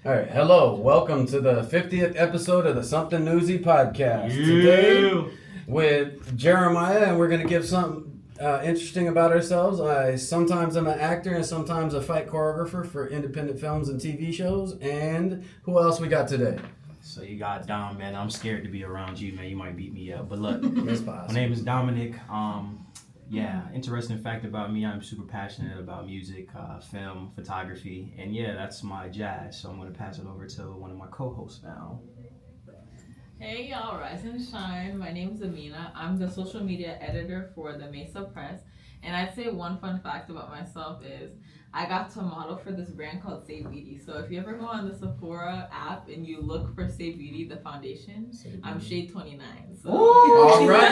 All right, hello, welcome to the 50th episode of the Something Newsy podcast. Today with Jeramiah, and we're going to give something interesting about ourselves. Sometimes I'm an actor and sometimes a fight choreographer for independent films and TV shows. And who else we got today? So you got Dom, man. I'm scared to be around you, man. You might beat me up. But look, That's my possible. name is Dominic. Interesting fact about me, I'm super passionate about music, film, photography, and yeah, that's my jazz. So I'm going to pass it over to one of my co-hosts now. Hey y'all, rise and shine. My name is Aminah. I'm the social media editor for the Mesa Press. And I'd say one fun fact about myself is I got to model for this brand called Say Beauty. So if you ever go on the Sephora app and you look for Say Beauty, the foundation, I'm shade 29. So. All right,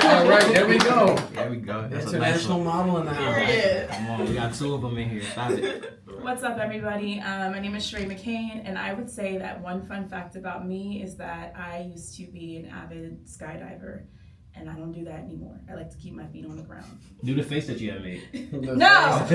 there we go. There we go. That's International model in the house. Period. Come on, we got two of them in here. Stop it. What's up, everybody? My name is Sharay McCain, and I would say that one fun fact about me is that I used to be an avid skydiver, and I don't do that anymore. I like to keep my feet on the ground. Do the face that you have made. No!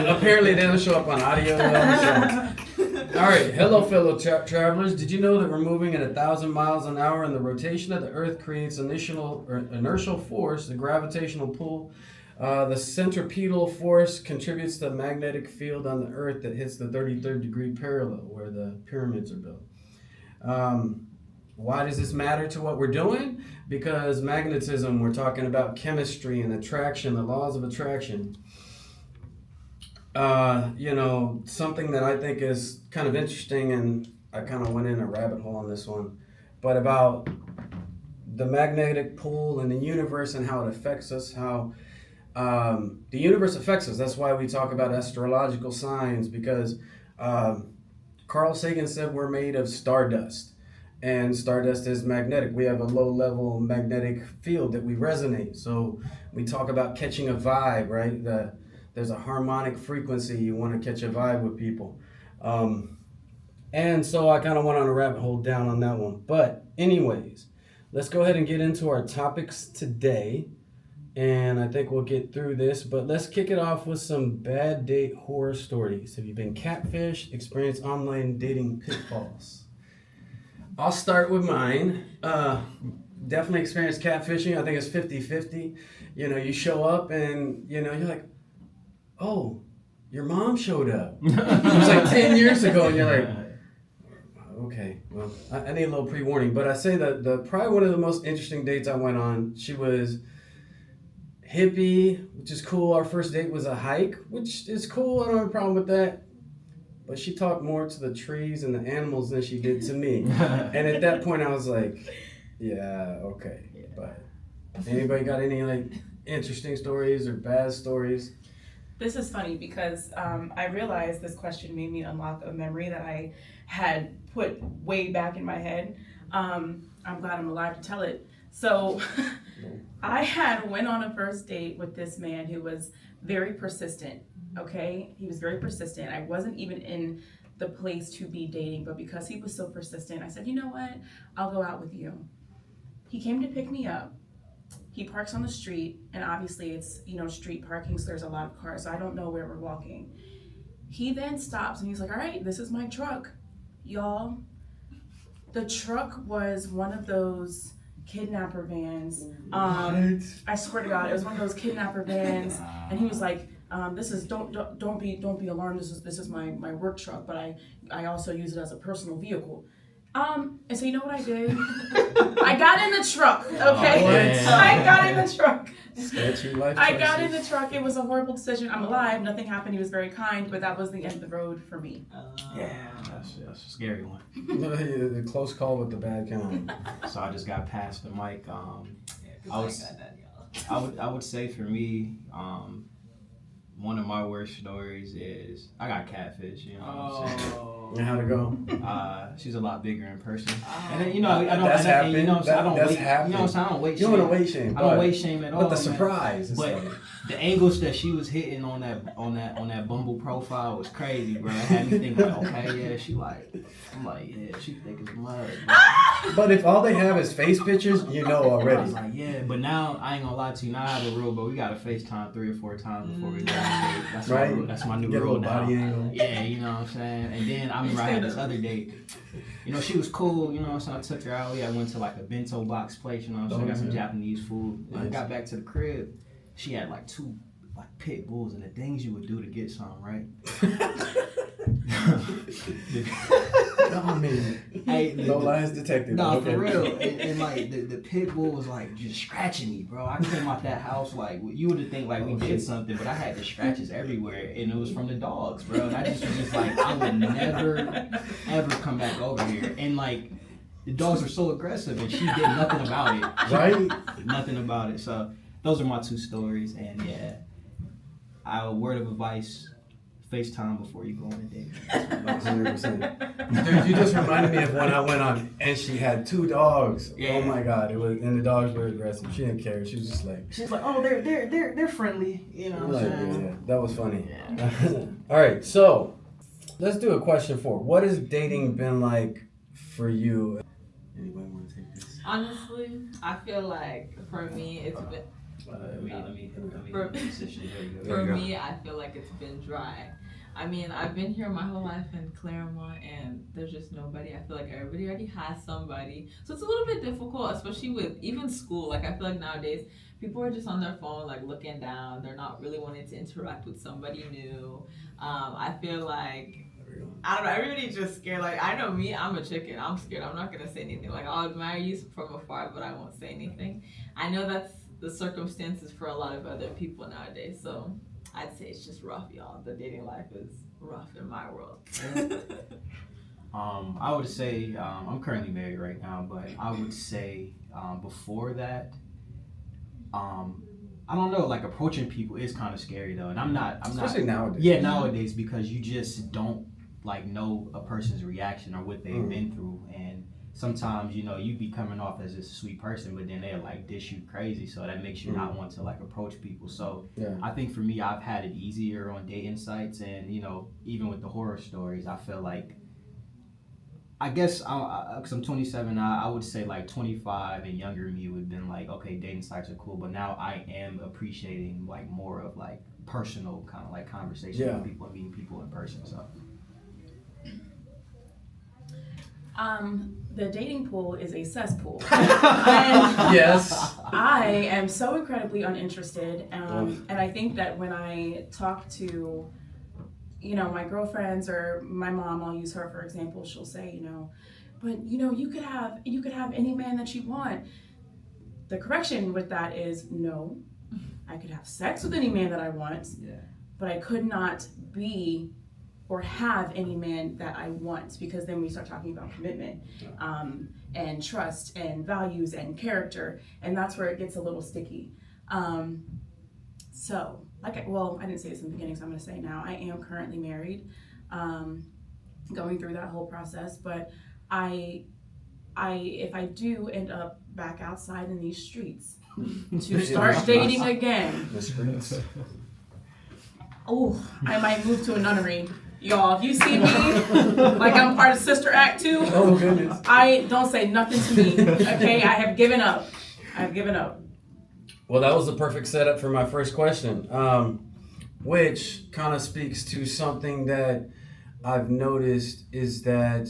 Apparently they don't show up on audio. All right, hello fellow travelers. Did you know that we're moving at 1,000 miles an hour and the rotation of the Earth creates inertial force, the gravitational pull? The centripetal force contributes to the magnetic field on the Earth that hits the 33rd degree parallel where the pyramids are built. Why does this matter to what we're doing? Because magnetism, we're talking about chemistry and attraction, the laws of attraction. Something that I think is kind of interesting, and I kind of went in a rabbit hole on this one, but about the magnetic pull in the universe and how it affects us, how the universe affects us. That's why we talk about astrological signs, because Carl Sagan said we're made of stardust. And stardust is magnetic. We have a low-level magnetic field that we resonate. So we talk about catching a vibe, right? There's a harmonic frequency. You want to catch a vibe with people. And so I kind of went on a rabbit hole down on that one. But anyways, let's go ahead and get into our topics today. And I think we'll get through this. But let's kick it off with some bad date horror stories. Have you been catfished? Experienced online dating pitfalls? I'll start with mine. Definitely experienced catfishing. I think it's 50-50. You show up and, you're like, oh, your mom showed up. It was like 10 years ago, and you're like, okay, well, I need a little pre-warning. But I say that probably one of the most interesting dates I went on, she was hippie, which is cool. Our first date was a hike, which is cool. I don't have a problem with that. But she talked more to the trees and the animals than she did to me. And at that point, I was like, yeah, okay. But anybody got any interesting stories or bad stories? This is funny because I realized this question made me unlock a memory that I had put way back in my head. I'm glad I'm alive to tell it. So I had went on a first date with this man who was very persistent. Okay, he was very persistent. I wasn't even in the place to be dating, but because he was so persistent, I said, you know what? I'll go out with you. He came to pick me up. He parks on the street, and obviously it's, street parking, so there's a lot of cars, so I don't know where we're walking. He then stops and he's like, all right, this is my truck. Y'all, the truck was one of those kidnapper vans. I swear to God, it was one of those kidnapper vans, and he was like, this is don't be alarmed. This is my work truck, but I also use it as a personal vehicle. And so you know what I did? I got in the truck. Okay, I got in the truck. I got in the truck. It was a horrible decision. I'm alive. Nothing happened. He was very kind, but that was the end of the road for me. That's a scary one. The close call with the bad kind. So I just got past the mic. I would say for me, one of my worst stories is I got catfish. You know what I'm saying? And how'd it go? She's a lot bigger in person. Oh. And I don't. That's happened. You know what I'm saying? I don't That's weight. happened. You know what I'm saying? I don't weight You shame. don't want to weight shame. I don't weight shame at all. But the surprise. Man. But the angles that she was hitting on that Bumble profile was crazy, bro. It had me thinking, like, okay, yeah, she like. I'm like, yeah, she thick as mud. But if all they have is face pictures, you know already. I was like, yeah, but now I ain't gonna lie to you. Now I have a rule, but we gotta FaceTime 3 or 4 times before we go on a date. That's right. That's my new Get rule a little now. body angle. Yeah, you know what I'm saying. And then I remember I had this other date. You know, she was cool, you know, so I took her out. I went to like a bento box place, you know, so I got some Japanese food. When I got back to the crib, she had like 2 like pit bulls, and the things you would do to get some, right? I mean, hey, no lies detected. No, for real. And like the pit bull was like just scratching me, bro. I came out that house like you would think like we did something, but I had the scratches everywhere, and it was from the dogs, bro. And I just was just like, I would never ever come back over here. And like the dogs were so aggressive, and she did nothing about it. Right? Nothing about it. So those are my 2 stories, and yeah, a word of advice. FaceTime before you go on a date. 100%. Dude, you just reminded me of when I went on and she had 2 dogs. Yeah. Oh my God, it was, and the dogs were aggressive. She didn't care. She was just like, she's like, oh, they're friendly. You know what I'm saying? Yeah, that was funny. Yeah. All right, so let's do a question 4. What has dating been like for you? Anybody want to take this? Honestly, I feel like for me, it's been. For me, I feel like it's been dry. I mean, I've been here my whole life in Claremont, and there's just nobody. I feel like everybody already has somebody. So it's a little bit difficult, especially with even school. Like, I feel like nowadays, people are just on their phone, like, looking down. They're not really wanting to interact with somebody new. I feel like, I don't know, everybody's just scared. Like, I know me, I'm a chicken. I'm scared. I'm not going to say anything. Like, I'll admire you from afar, but I won't say anything. I know that's the circumstances for a lot of other people nowadays. So I'd say it's just rough, y'all. The dating life is rough in my world. I would say I'm currently married right now, but I would say before that, I don't know, like approaching people is kind of scary though, and I'm not. Especially nowadays. Yeah, nowadays, because you just don't like know a person's reaction or what they've been through, and sometimes, you know, you be coming off as a sweet person, but then they'll like dish you crazy, so that makes you not want to like approach people. So I think for me, I've had it easier on dating sites, and you know, even with the horror stories, I feel like, I guess, because I'm 27, I would say like 25 and younger me would have been like, okay, dating sites are cool, but now I am appreciating like more of like personal kind of like conversation with people and meeting people in person. So. The dating pool is a cesspool. Yes. I am so incredibly uninterested. And I think that when I talk to, you know, my girlfriends or my mom, I'll use her for example, she'll say, you know, but you know, you could have any man that you want. The correction with that is no. I could have sex with any man that I want, but I could not be or have any man that I want, because then we start talking about commitment and trust and values and character, and that's where it gets a little sticky. So, I didn't say this in the beginning, so I'm going to say it now. I am currently married, going through that whole process, but if I do end up back outside in these streets to start dating again, I might move to a nunnery. Y'all, if you see me like I'm part of Sister Act 2, oh goodness, I don't say nothing to me. Okay, I have given up. Well, that was the perfect setup for my first question, which kind of speaks to something that I've noticed is that,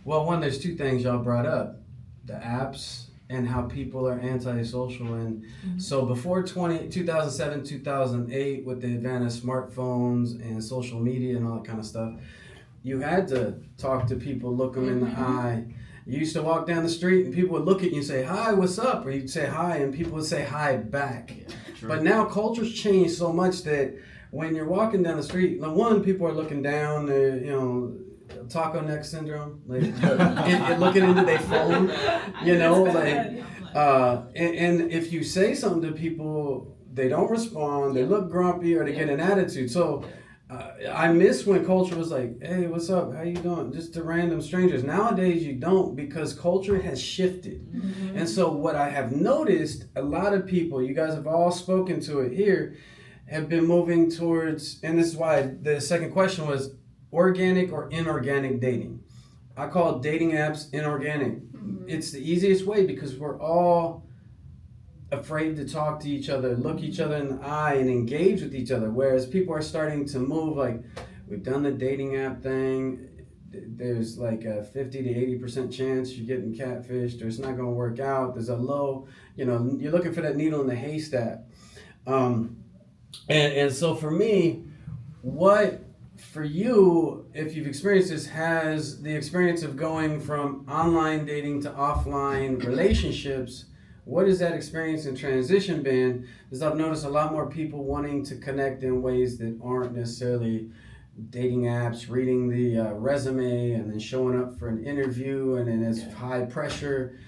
well, one, there's 2 things y'all brought up: the apps and how people are antisocial. And so before 2007, 2008, with the advent of smartphones and social media and all that kind of stuff, you had to talk to people, look them in the eye. You used to walk down the street and people would look at you and say, hi, what's up? Or you'd say hi and people would say hi back. Yeah, but now culture's changed so much that when you're walking down the street, one, people are looking down, you know, taco neck syndrome, like and looking into their phone, you know, like, and if you say something to people, they don't respond, they look grumpy, or they get an attitude. So I miss when culture was like, hey, what's up, how you doing, just to random strangers. Nowadays you don't, because culture has shifted. And so what I have noticed, a lot of people, you guys have all spoken to it here, have been moving towards, and this is why the second question was, organic or inorganic dating. I call dating apps inorganic. It's the easiest way, because we're all afraid to talk to each other, look each other in the eye, and engage with each other. Whereas people are starting to move, like, we've done the dating app thing, there's like a 50 to 80% chance you're getting catfished, or it's not going to work out. There's a low, you're looking for that needle in the haystack. And so for me, what for you, if you've experienced this, has the experience of going from online dating to offline relationships, what has that experience and transition been? Because I've noticed a lot more people wanting to connect in ways that aren't necessarily dating apps, reading the resume and then showing up for an interview, and then it's high pressure.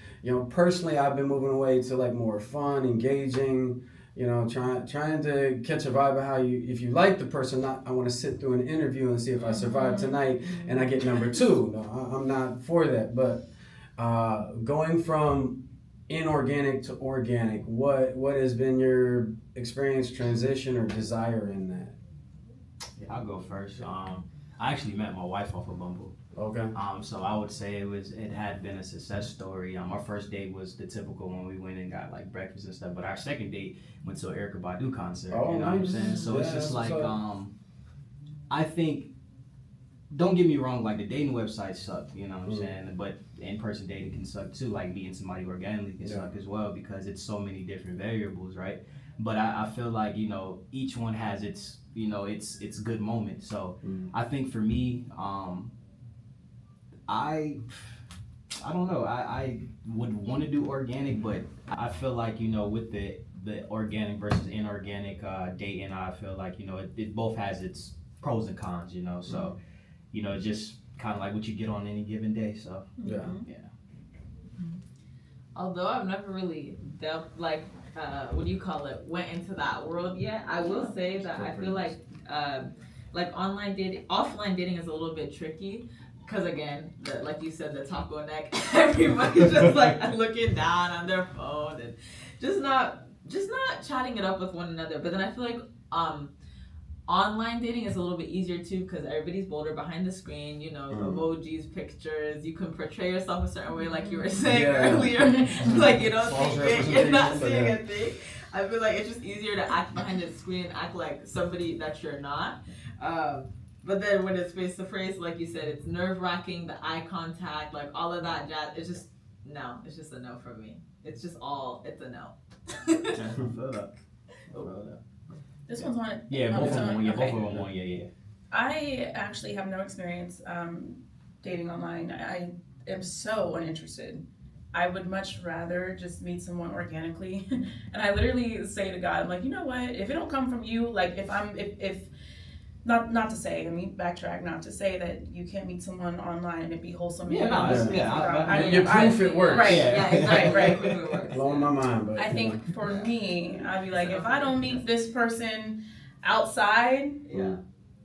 Personally, I've been moving away to like more fun, engaging, trying to catch a vibe of how if you like the person, I want to sit through an interview and see if I survive tonight and I get number two. No, I'm not for that. But going from inorganic to organic, what has been your experience, transition, or desire in that? Yeah, I'll go first. I actually met my wife off of Bumble. Okay. So I would say it had been a success story. Our first date was the typical one. We went and got like breakfast and stuff. But our second date went to an Erykah Badu concert. Oh, you know nice. what I'm saying? So Yeah, it's just like I I think. Don't get me wrong, like the dating websites suck, you know what I'm saying? But in-person dating can suck too, like meeting somebody organically can suck as well, because it's so many different variables, right? But I feel like, each one has its, its good moment. So I think for me, I don't know, I would want to do organic, but I feel like, with the organic versus inorganic dating, I feel like, it both has its pros and cons, so. Just kind of like what you get on any given day. So yeah. Although I've never really delved, went into that world yet, I will say that I feel like online dating, offline dating is a little bit tricky. Because again, like you said, the taco neck, everybody's just like looking down on their phone and just not chatting it up with one another. But then I feel like online dating is a little bit easier too, because everybody's bolder behind the screen, emojis, pictures. You can portray yourself a certain way, like you were saying earlier. Like you don't think you're not seeing a thing. I feel like it's just easier to act behind the screen and act like somebody that you're not. But then when it's face to face, like you said, it's nerve wracking, the eye contact, like all of that jazz. It's just a no for me. It's a no. This one's on. Yeah, both of them. Yeah, Okay. both of them on. Yeah. I actually have no experience dating online. I am so uninterested. I would much rather just meet someone organically. And I literally say to God, I'm like, you know what? If it don't come from you, like if not to say, let me backtrack, not to say that you can't meet someone online and it be wholesome. Yeah, no, you proof it works. Right, Yeah. right. Blowing my mind, but I think for me, I'd be like, if I don't meet this person outside,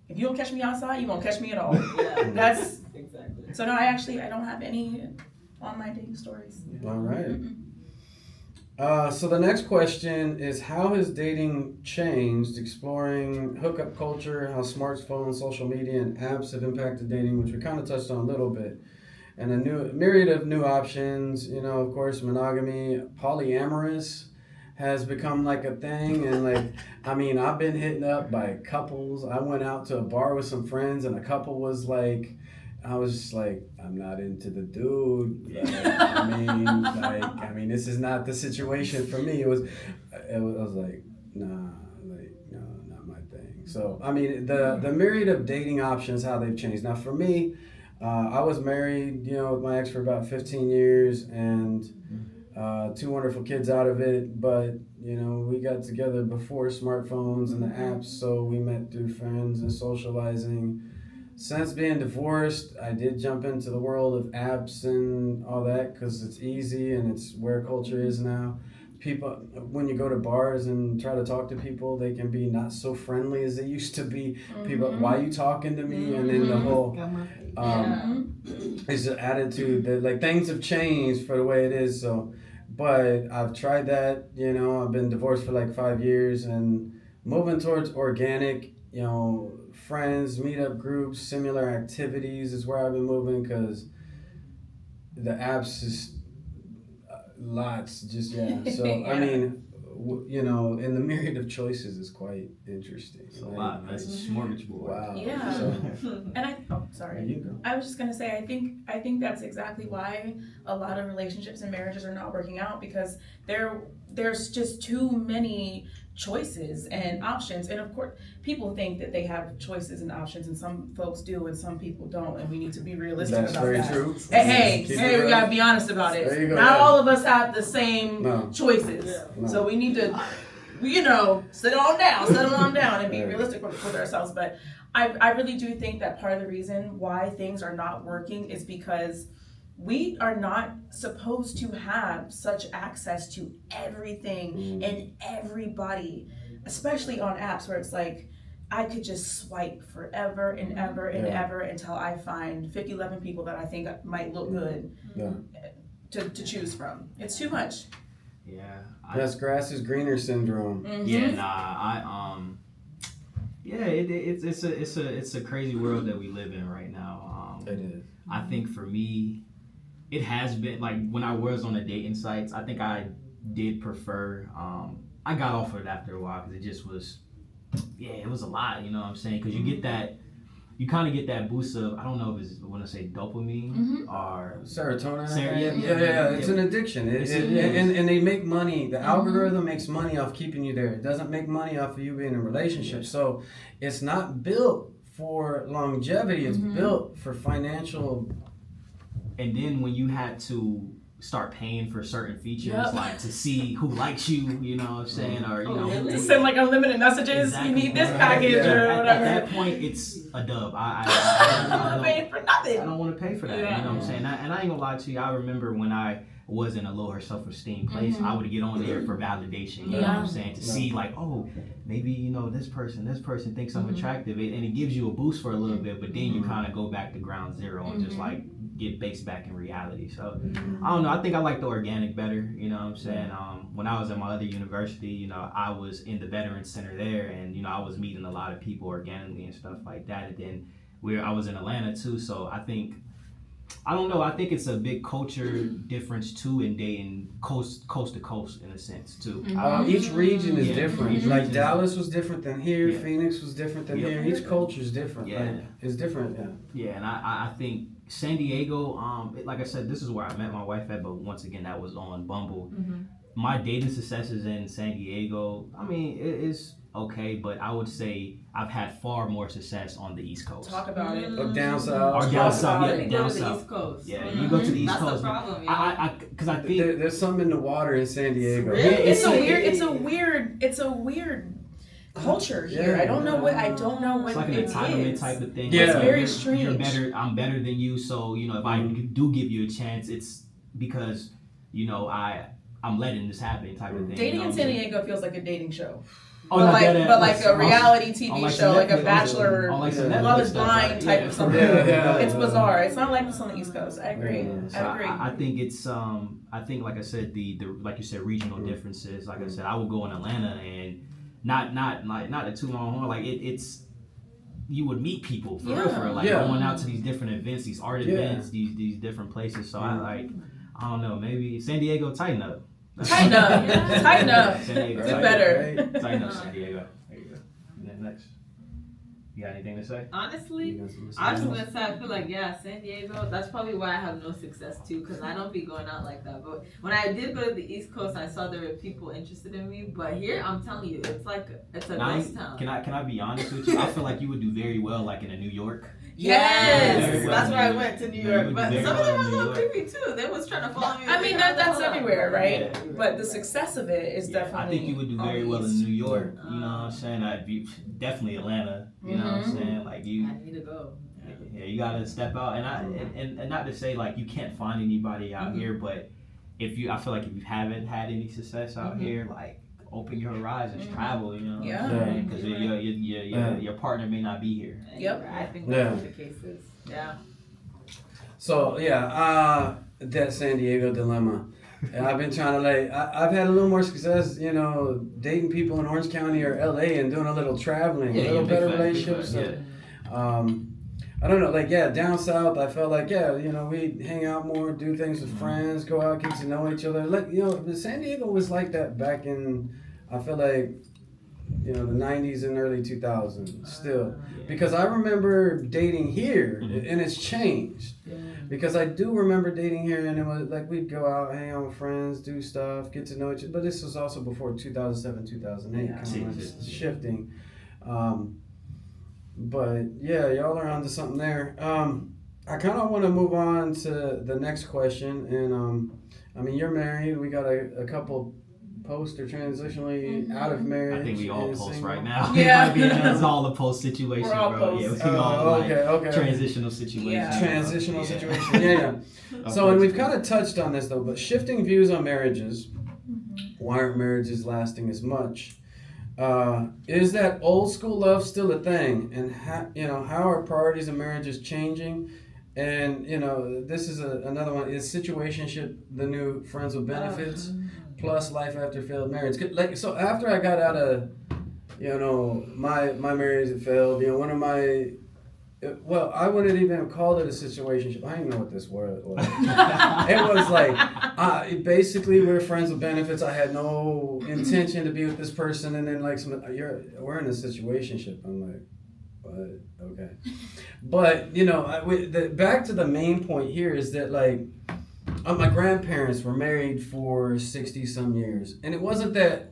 if you don't catch me outside, you won't catch me at all. Yeah. That's Exactly. so no, I don't have any online dating stories. all right. So the next question is, how has dating changed, exploring hookup culture, how smartphones, social media, and apps have impacted dating, which we kind of touched on a little bit, and a myriad of new options. Of course, monogamy, polyamorous has become like a thing, and I've been hitting up by couples. I went out to a bar with some friends, and a couple was like, I was just like, I'm not into the dude. This is not the situation for me. I was like, nah, no, not my thing. So, the myriad of dating options, how they've changed. Now, for me, I was married, with my ex for about 15 years, and 2 wonderful kids out of it. But, we got together before smartphones and the apps, so we met through friends and socializing. Since being divorced, I did jump into the world of apps and all that because it's easy and it's where culture is now. People, when you go to bars and try to talk to people, they can be not so friendly as they used to be. People, why you talking to me? And then the whole it's the attitude that things have changed for the way it is. So, but I've tried that. I've been divorced for 5 years and moving towards organic. Friends, meetup groups, similar activities is where I've been moving, because the apps is lots. So, you know, and the myriad of choices is quite interesting. It's a lot, man. It's a smorgasbord. Wow. Yeah. So, And sorry. there you go. I was just gonna say, I think that's exactly why a lot of relationships and marriages are not working out, because there's just too many choices and options. And of course, people think that they have choices and options, and some folks do, and some people don't. And we need to be realistic That's about very that. true. Hey, Keep hey, it we real. gotta be honest about There you it. go, Not yeah. all of us have the same No. choices, No. so we need to, settle on down, and be Right. realistic with ourselves. But I really do think that part of the reason why things are not working is because we are not supposed to have such access to everything and everybody, especially on apps where it's like, I could just swipe forever and ever and Yeah. ever until I find 11 people that I think might look good Yeah. to choose from. It's too much. Yeah. That's grass is greener syndrome. Yeah, it's a crazy world that we live in right now. It is. I think for me, it has been like when I was on the dating sites, I think I did prefer. I got off of it after a while because it just was, it was a lot. You know what I'm saying? Because you get that, you kind of get that boost of, I don't know if it's, I want to say dopamine or Serotonin. Yeah. Yeah. It's an addiction. And they make money. The algorithm makes money off keeping you there. It doesn't make money off of you being in a relationship. So it's not built for longevity. It's built for financial. And then when you had to start paying for certain features, like to see who likes you, you know what I'm saying, or you know, To send like unlimited messages, Exactly. you need this package or at whatever. that point, it's a dub. I'm not paying for nothing. I don't want to pay for that. Yeah. You know what I'm saying? And I ain't gonna lie to you. I remember when I was in a lower self-esteem place, I would get on there for validation. You know what I'm saying? To see like, oh, maybe you know this person thinks I'm attractive, and it gives you a boost for a little bit. But then you kind of go back to ground zero and just like get based back in reality. So I don't know. I think I like the organic better. You know what I'm saying? When I was at my other university, you know, I was in the Veterans Center there, and you know, I was meeting a lot of people organically and stuff like that. And then I was in Atlanta too, so I think. I don't know. I think it's a big culture difference too in dating coast to coast in a sense too. Each region is different. Each Like region. Dallas was different than here. Yeah. Phoenix was different than here. Each culture is different. Yeah. Like, it's different. Yeah. Yeah, and I think San Diego. Like I said, this is where I met my wife at. But once again, that was on Bumble. My dating successes in San Diego. I mean, it is okay, but I would say I've had far more success on the East Coast. Talk about it. Or down south. Or down south, Let me go down to the south. East Coast. Yeah, you go to the East That's Coast. the problem, Because I think There's something in the water in San Diego. Really? Yeah, It's a weird culture here. Yeah. I don't know what it's like an it entitlement is. type of thing. Yeah. It's very You're strange. better. I'm better than you. So you know, if I do give you a chance, it's because you know I'm letting this happen type of thing. Dating you know in what San I'm saying? Diego feels like a dating show. Oh, but no, like, that- but like a on- reality TV on like show, some like a Netflix- Bachelor, on like some Yeah. Love Netflix is stuff, Blind right? type Yeah. of something. Yeah. It's bizarre. It's not like this on the East Coast. I agree. Yeah. So I agree. I think it's I think like I said the like you said regional differences. Like I said, I would go in Atlanta and not a too long horn. Like it's you would meet people for real, like Yeah. going out to these different events, these art Yeah. events, these different places. So I don't know, maybe San Diego tighten up. Tighten up. Tighten up. San Diego, Do tighten better. up. Tighten up, San Diego. There you go. And then next, you got anything to say? Honestly, I was just gonna say I feel like San Diego. That's probably why I have no success too, because I don't be going out like that. But when I did go to the East Coast, I saw there were people interested in me. But here, I'm telling you, it's a ghost town. Can I be honest with you? I feel like you would do very well, like in a New York. Yes, Yeah. that's where I went to New Yeah, York. you But did some of them were a very little well in New creepy too. They was trying to follow me. I mean that's everywhere, right? Yeah. But the success of it is definitely. I think you would do very well in New York. You know what I'm saying? I'd be definitely Atlanta. You know what I'm saying? Like you. I need to go. Yeah, you gotta step out, and not to say like you can't find anybody out here, but I feel like if you haven't had any success out here, like open your horizons, travel, you know, because your partner may not be here. Yep. I think that's what the case is. Yeah. So that San Diego dilemma. And I've been trying to I've had a little more success, you know, dating people in Orange County or LA and doing a little traveling, a little better relationships. I don't know, down south, I felt like, you know, we hang out more, do things with friends, go out, get to know each other. Like, you know, San Diego was like that back in I feel like, you know, the 90s and early 2000s still. Because I remember dating here, and it's changed. Because I do remember dating here, and it was like we'd go out, hang out with friends, do stuff, get to know each other. But this was also before 2007, 2008, kind of like shifting. But yeah, y'all are onto something there. I kind of want to move on to the next question. And I mean, you're married. We got a couple post or transitionally out of marriage. I think we all post single. right now. Yeah. It's all a post situation, We're all bro. post. Yeah, we all okay. transitional situation. Yeah. Transitional situation. Yeah. So, and we've kind of touched on this though, but shifting views on marriages. Why aren't marriages lasting as much? Is that old school love still a thing? And how are priorities in marriages changing? And this is another one. Is situationship the new friends with benefits plus life after failed marriage? Like, so after I got out of my marriage that failed, one of my I wouldn't even have called it a situationship. I don't even know what this word was. It was like basically we're friends with benefits. I had no intention to be with this person, and then like we're in a situationship. I'm like, what? Okay. But back to the main point here is that like my grandparents were married for 60 some years, and it wasn't that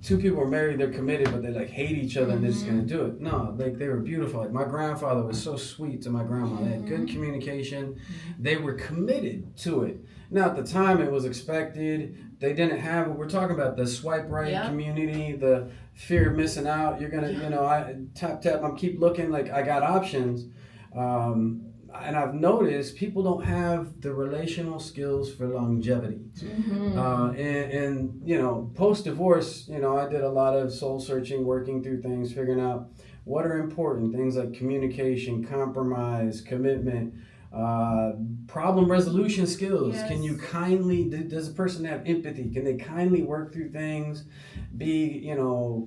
two people were married, they're committed, but they like hate each other and they're just gonna do it. No, like they were beautiful. Like my grandfather was so sweet to my grandma. They had good communication. They were committed to it. Now at the time it was expected. They didn't have it. We're talking about the swipe right community, the fear of missing out. You're gonna, I tap, I'm keep looking like I got options. And I've noticed people don't have the relational skills for longevity. And post-divorce, I did a lot of soul searching, working through things, figuring out what are important. Things like communication, compromise, commitment, problem resolution skills. Yes. Can you does a person have empathy? Can they kindly work through things? Be,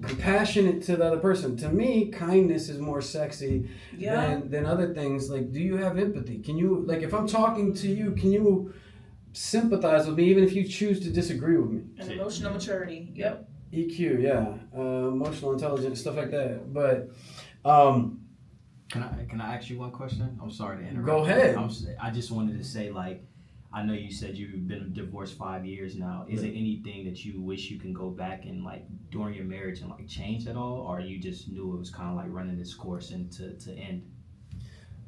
compassionate to the other person. To me, kindness is more sexy than other things. Like, do you have empathy? Can you, like, if I'm talking to you, can you sympathize with me even if you choose to disagree with me? And emotional maturity. Yep. EQ, emotional intelligence, stuff like that. But Can I ask you one question? I'm sorry to interrupt. Go ahead. I just wanted to say, like, I know you said you've been divorced 5 years now. Is there anything that you wish you can go back and like during your marriage and like change at all, or you just knew it was kind of like running its course and to end?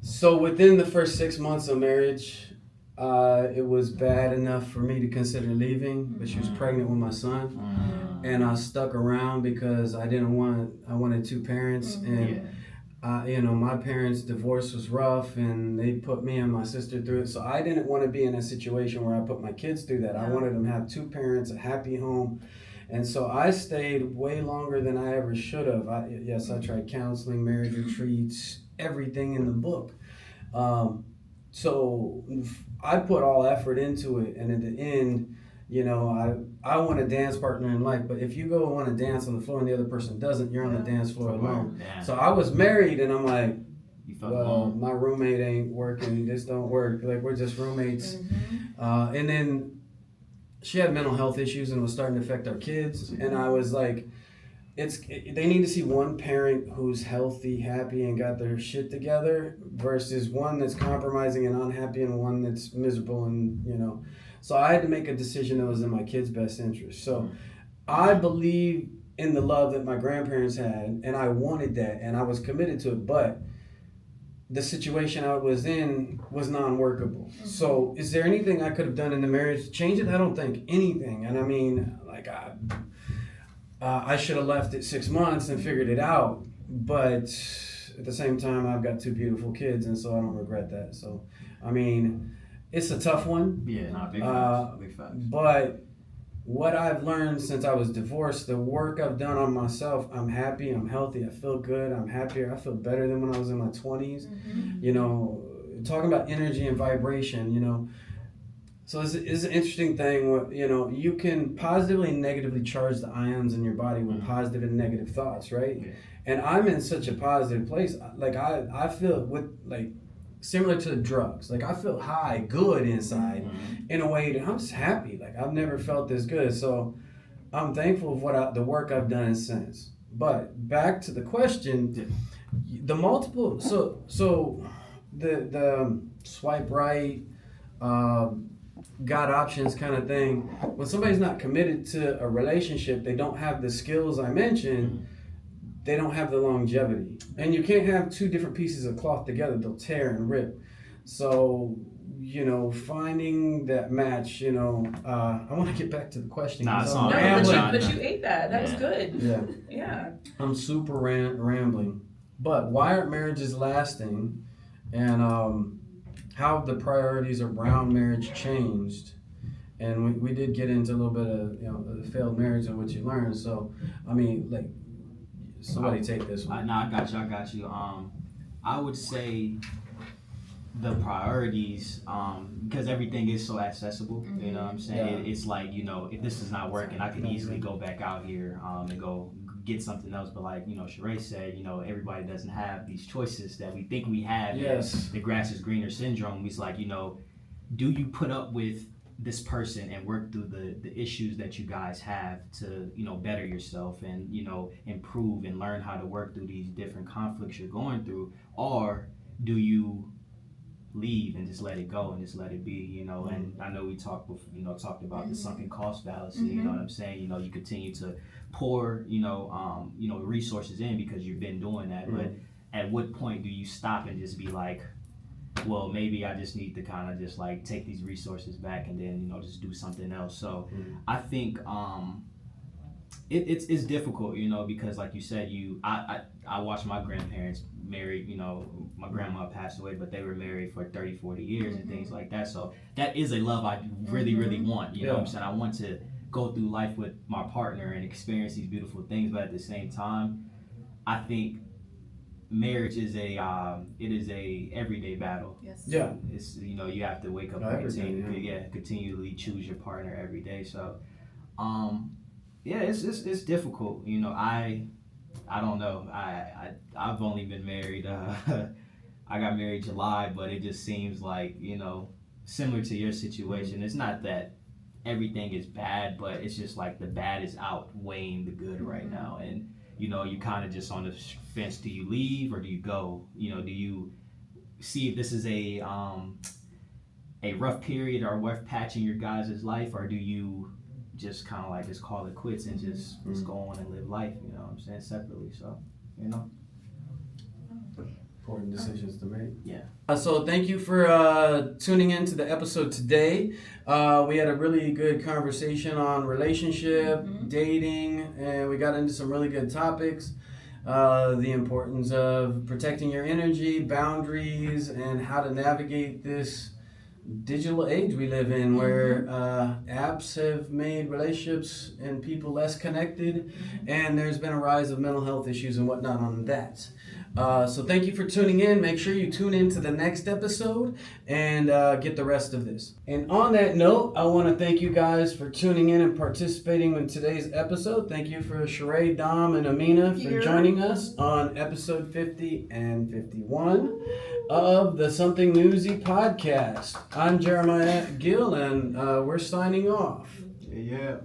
So within the first 6 months of marriage, it was bad enough for me to consider leaving, but she was pregnant with my son, and I stuck around because I wanted two parents, and my parents' divorce was rough, and they put me and my sister through it. So I didn't want to be in a situation where I put my kids through that. I wanted them to have two parents, a happy home. And so I stayed way longer than I ever should have. I tried counseling, marriage retreats, everything in the book. So I put all effort into it. And at the end, I want a dance partner in life, but if you go and want to dance on the floor and the other person doesn't, you're on the dance floor alone. Yeah. So I was married and I'm like, my roommate ain't working. This don't work. Like, we're just roommates. And then she had mental health issues and was starting to affect our kids. And I was like, they need to see one parent who's healthy, happy, and got their shit together versus one that's compromising and unhappy and one that's miserable and, So I had to make a decision that was in my kids' best interest. So I believe in the love that my grandparents had, and I wanted that, and I was committed to it, but the situation I was in was non-workable. So is there anything I could have done in the marriage to change it? I don't think anything. And I mean, like, I should have left it 6 months and figured it out, but at the same time, I've got two beautiful kids, and so I don't regret that. So, I mean, it's a tough one. Yeah, not big facts. Big facts. But what I've learned since I was divorced, the work I've done on myself, I'm happy, I'm healthy, I feel good, I'm happier, I feel better than when I was in my 20s. Talking about energy and vibration, So it's an interesting thing. You can positively and negatively charge the ions in your body with positive and negative thoughts, right? Yeah. And I'm in such a positive place. Like I feel similar to drugs. Like I feel high, good inside in a way that I'm just happy. Like I've never felt this good. So I'm thankful of the work I've done since. But back to the question, the multiple. So the swipe right, got options kind of thing. When somebody's not committed to a relationship, they don't have the skills I mentioned. They don't have the longevity, and you can't have two different pieces of cloth together. They'll tear and rip. So, finding that match, I want to get back to the question. Nah, it's I'm all No, right. rambling. but you ate that. That was good. Yeah, Yeah. I'm super rambling. But why aren't marriages lasting? And how have the priorities around marriage changed? And we did get into a little bit of the failed marriage and what you learned. So, I mean, like, somebody take this one. No, I got you. I would say the priorities, because everything is so accessible. You know what I'm saying? Yeah. It's like, if this is not working, I can easily go back out here and go get something else. But like, Sharay said, everybody doesn't have these choices that we think we have. Yes. The grass is greener syndrome. It's like, do you put up with this person and work through the issues that you guys have to better yourself and improve and learn how to work through these different conflicts you're going through, or do you leave and just let it go and just let it be, and I know we talked about the sunken cost fallacy. You know what I'm saying? You continue to pour resources in because you've been doing that, but at what point do you stop and just be like, well, maybe I just need to kind of just like take these resources back and then just do something else. So I think it's difficult, because like you said, I watched my grandparents married. My grandma passed away, but they were married for 30-40 years and things like that. So that is a love I really really want. You know what I'm saying? I want to go through life with my partner and experience these beautiful things, but at the same time, I think marriage is a everyday battle. Yes. Yeah. It's you have to wake up and continually choose your partner every day. So it's difficult. I don't know. I've only been married I got married July, but it just seems like, similar to your situation. It's not that everything is bad, but it's just like the bad is outweighing the good right now, and you kind of just on the fence. Do you leave or do you go? Do you see if this is a rough period or a rough patch in your guys' life, or do you just kind of like just call it quits and just go on and live life? You know what I'm saying? Separately. So, Important decisions to make. Yeah. So thank you for tuning in to the episode today. We had a really good conversation on relationship, dating, and we got into some really good topics. The importance of protecting your energy, boundaries, and how to navigate this digital age we live in, where apps have made relationships and people less connected, and there's been a rise of mental health issues and whatnot on that. So thank you for tuning in. Make sure you tune in to the next episode and get the rest of this. And on that note, I want to thank you guys for tuning in and participating in today's episode. Thank you for Sharay, Dom, and Aminah for joining us on episode 50 and 51 of the Something Newsy podcast. I'm Jeramiah Gill, and we're signing off. Yeah.